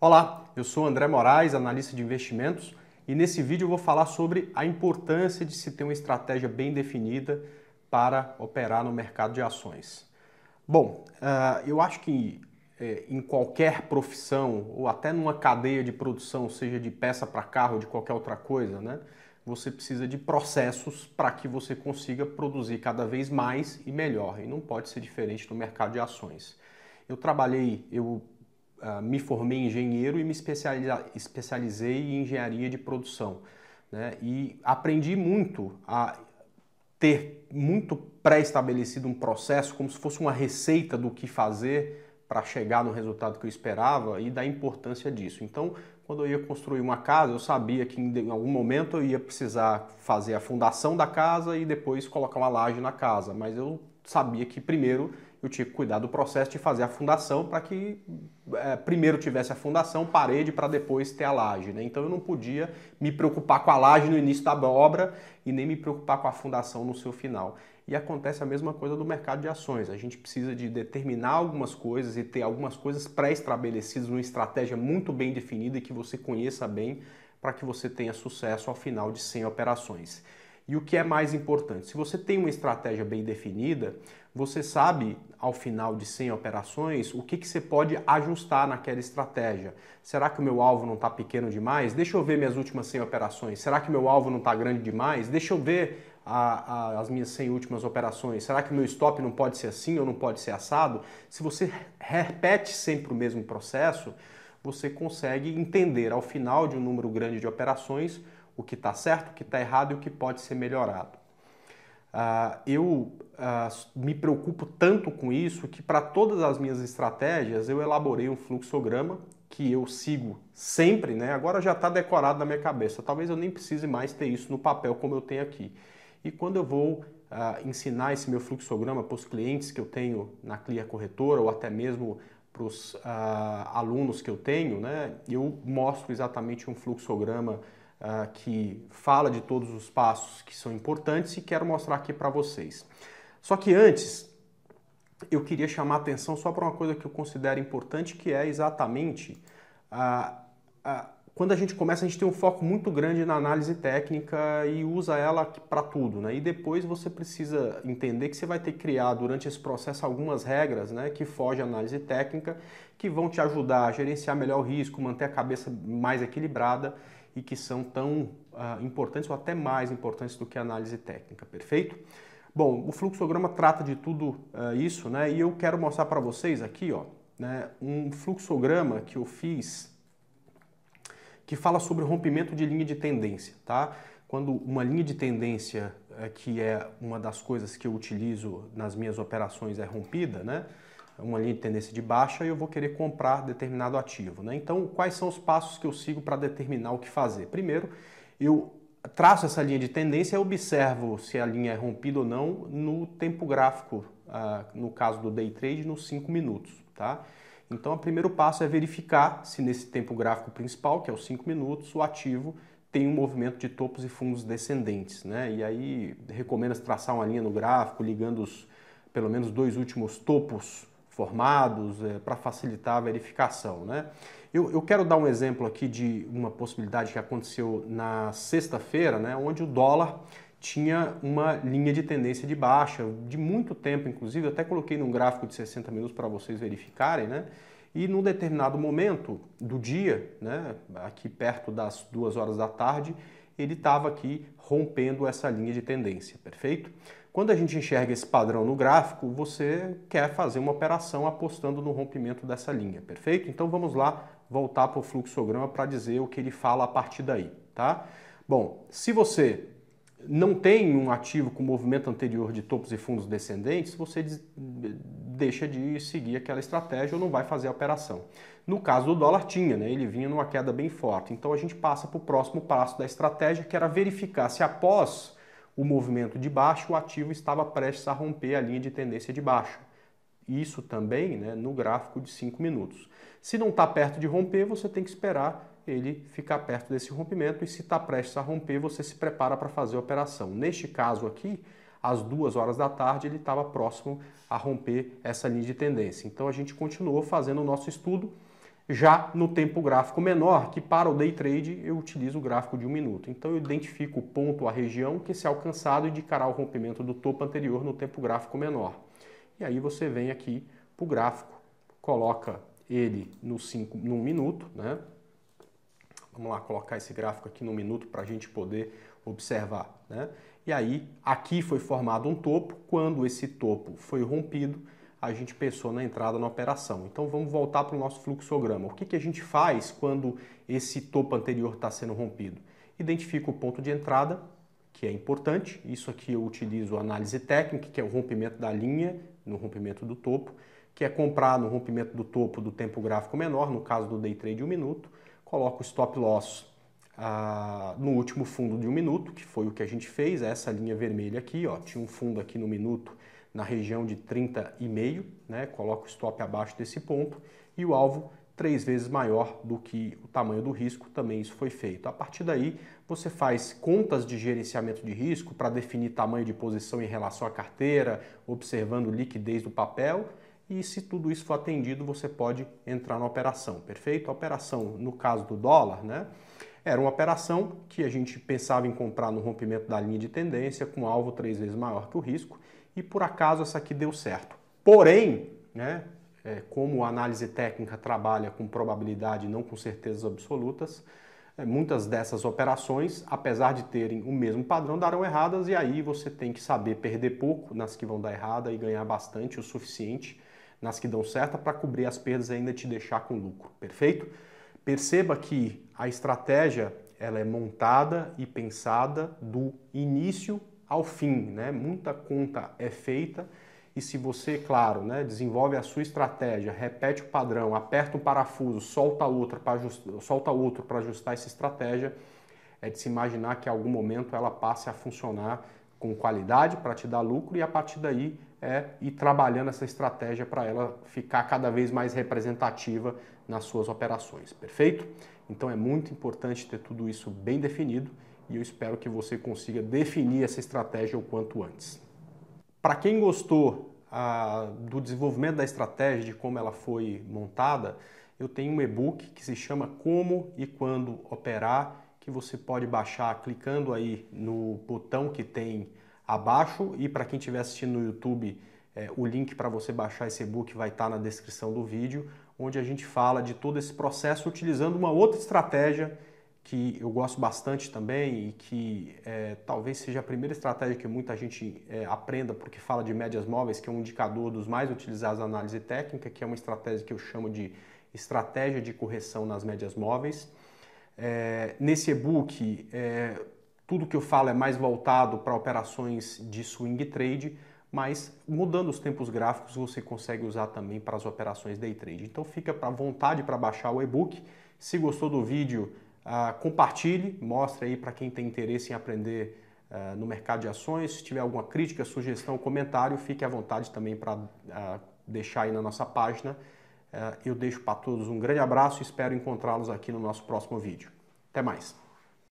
Olá, eu sou André Moraes, analista de investimentos, e nesse vídeo eu vou falar sobre a importância de se ter uma estratégia bem definida para operar no mercado de ações. Bom, eu acho que em qualquer profissão ou até numa cadeia de produção, seja de peça para carro ou de qualquer outra coisa, né, você precisa de processos para que você consiga produzir cada vez mais e melhor, e não pode ser diferente no mercado de ações. Eu me formei em engenheiro e me especializei em engenharia de produção, né? E aprendi muito a ter muito pré-estabelecido um processo, como se fosse uma receita do que fazer para chegar no resultado que eu esperava e da importância disso. Então, quando eu ia construir uma casa, eu sabia que em algum momento eu ia precisar fazer a fundação da casa e depois colocar uma laje na casa, mas eu sabia que primeiro eu tinha que cuidar do processo de fazer a fundação para que primeiro tivesse a fundação, parede, para depois ter a laje, né? Então eu não podia me preocupar com a laje no início da obra e nem me preocupar com a fundação no seu final. E acontece a mesma coisa no mercado de ações. A gente precisa de determinar algumas coisas e ter algumas coisas pré-estabelecidas, uma estratégia muito bem definida e que você conheça bem para que você tenha sucesso ao final de 100 operações. E o que é mais importante, se você tem uma estratégia bem definida, você sabe ao final de 100 operações o que você pode ajustar naquela estratégia. Será que o meu alvo não está pequeno demais? Deixa eu ver minhas últimas 100 operações. Será que o meu alvo não está grande demais? Deixa eu ver as minhas 100 últimas operações. Será que o meu stop não pode ser assim ou não pode ser assado? Se você repete sempre o mesmo processo, você consegue entender ao final de um número grande de operações o que está certo, o que está errado e o que pode ser melhorado. Eu me preocupo tanto com isso que para todas as minhas estratégias eu elaborei um fluxograma que eu sigo sempre, né? Agora já está decorado na minha cabeça. Talvez eu nem precise mais ter isso no papel como eu tenho aqui. E quando eu vou ensinar esse meu fluxograma para os clientes que eu tenho na Clear Corretora ou até mesmo para os alunos que eu tenho, né? Eu mostro exatamente um fluxograma que fala de todos os passos que são importantes e quero mostrar aqui para vocês. Só que antes, eu queria chamar a atenção só para uma coisa que eu considero importante, que é exatamente quando a gente começa, a gente tem um foco muito grande na análise técnica e usa ela para tudo, né? E depois você precisa entender que você vai ter que criar durante esse processo algumas regras, né, que fogem à análise técnica, que vão te ajudar a gerenciar melhor o risco, manter a cabeça mais equilibrada e que são tão importantes ou até mais importantes do que a análise técnica, perfeito? Bom, o fluxograma trata de tudo isso, né? E eu quero mostrar para vocês aqui, ó, né, um fluxograma que eu fiz que fala sobre rompimento de linha de tendência, tá? Quando uma linha de tendência, que é uma das coisas que eu utilizo nas minhas operações, é rompida, né? Uma linha de tendência de baixa, eu vou querer comprar determinado ativo, né? Então, quais são os passos que eu sigo para determinar o que fazer? Primeiro, eu traço essa linha de tendência e observo se a linha é rompida ou não no tempo gráfico, no caso do day trade, nos 5 minutos, tá? Então, o primeiro passo é verificar se nesse tempo gráfico principal, que é os 5 minutos, o ativo tem um movimento de topos e fundos descendentes, né? E aí, recomenda-se traçar uma linha no gráfico, ligando pelo menos 2 últimos topos formados para facilitar a verificação, né? Eu quero dar um exemplo aqui de uma possibilidade que aconteceu na sexta-feira, né, onde o dólar tinha uma linha de tendência de baixa, de muito tempo, inclusive, eu até coloquei num gráfico de 60 minutos para vocês verificarem, né? E num determinado momento do dia, né, aqui perto das 2 horas da tarde, ele estava aqui rompendo essa linha de tendência, perfeito? Quando a gente enxerga esse padrão no gráfico, você quer fazer uma operação apostando no rompimento dessa linha, perfeito? Então vamos lá voltar para o fluxograma para dizer o que ele fala a partir daí, tá? Bom, se você não tem um ativo com movimento anterior de topos e fundos descendentes, você deixa de seguir aquela estratégia ou não vai fazer a operação. No caso do dólar tinha, né? Ele vinha numa queda bem forte. Então a gente passa para o próximo passo da estratégia, que era verificar se após o movimento de baixo o ativo estava prestes a romper a linha de tendência de baixa. Isso também, né, no gráfico de 5 minutos. Se não está perto de romper, você tem que esperar ele ficar perto desse rompimento e se está prestes a romper, você se prepara para fazer a operação. Neste caso aqui, às 2 horas da tarde, ele estava próximo a romper essa linha de tendência. Então a gente continuou fazendo o nosso estudo Já no tempo gráfico menor, que para o day trade eu utilizo o gráfico de 1 minuto. Então eu identifico o ponto, a região que se alcançado indicará o rompimento do topo anterior no tempo gráfico menor. E aí você vem aqui para o gráfico, coloca ele no 1 minuto, né? Vamos lá colocar esse gráfico aqui no minuto para a gente poder observar, né? E aí aqui foi formado um topo. Quando esse topo foi rompido, a gente pensou na entrada na operação. Então vamos voltar para o nosso fluxograma. O que a gente faz quando esse topo anterior está sendo rompido? Identifica o ponto de entrada, que é importante. Isso aqui eu utilizo a análise técnica, que é o rompimento da linha no rompimento do topo, que é comprar no rompimento do topo do tempo gráfico menor, no caso do day trade 1 minuto. Coloco o stop loss no último fundo de 1 minuto, que foi o que a gente fez, essa linha vermelha aqui, ó, tinha um fundo aqui no minuto na região de 30,5, né? Coloco o stop abaixo desse ponto e o alvo 3 vezes maior do que o tamanho do risco, também isso foi feito. A partir daí, você faz contas de gerenciamento de risco para definir tamanho de posição em relação à carteira, observando liquidez do papel, e se tudo isso for atendido, você pode entrar na operação, perfeito? A operação, no caso do dólar, né? Era uma operação que a gente pensava em comprar no rompimento da linha de tendência com alvo 3 vezes maior que o risco, e por acaso essa aqui deu certo. Porém, né, como a análise técnica trabalha com probabilidade e não com certezas absolutas, muitas dessas operações, apesar de terem o mesmo padrão, darão erradas, e aí você tem que saber perder pouco nas que vão dar errada e ganhar bastante, o suficiente nas que dão certo, para cobrir as perdas e ainda te deixar com lucro, perfeito? Perceba que a estratégia ela é montada e pensada do início ao fim, né? Muita conta é feita e se você, claro, né, desenvolve a sua estratégia, repete o padrão, aperta um parafuso, solta outro para ajustar essa estratégia, é de se imaginar que em algum momento ela passe a funcionar com qualidade para te dar lucro e a partir daí ir trabalhando essa estratégia para ela ficar cada vez mais representativa nas suas operações, perfeito? Então é muito importante ter tudo isso bem definido e eu espero que você consiga definir essa estratégia o quanto antes. Para quem gostou do desenvolvimento da estratégia, de como ela foi montada, eu tenho um e-book que se chama Como e Quando Operar, que você pode baixar clicando aí no botão que tem abaixo, e para quem estiver assistindo no YouTube, o link para você baixar esse e-book vai estar na descrição do vídeo, onde a gente fala de todo esse processo utilizando uma outra estratégia que eu gosto bastante também e que talvez seja a primeira estratégia que muita gente aprenda, porque fala de médias móveis, que é um indicador dos mais utilizados na análise técnica, que é uma estratégia que eu chamo de estratégia de correção nas médias móveis. Nesse e-book, tudo que eu falo é mais voltado para operações de swing trade, mas mudando os tempos gráficos você consegue usar também para as operações day trade. Então fica à vontade para baixar o e-book. Se gostou do vídeo, compartilhe, mostre aí para quem tem interesse em aprender no mercado de ações. Se tiver alguma crítica, sugestão, comentário, fique à vontade também para deixar aí na nossa página. Eu deixo para todos um grande abraço e espero encontrá-los aqui no nosso próximo vídeo. Até mais!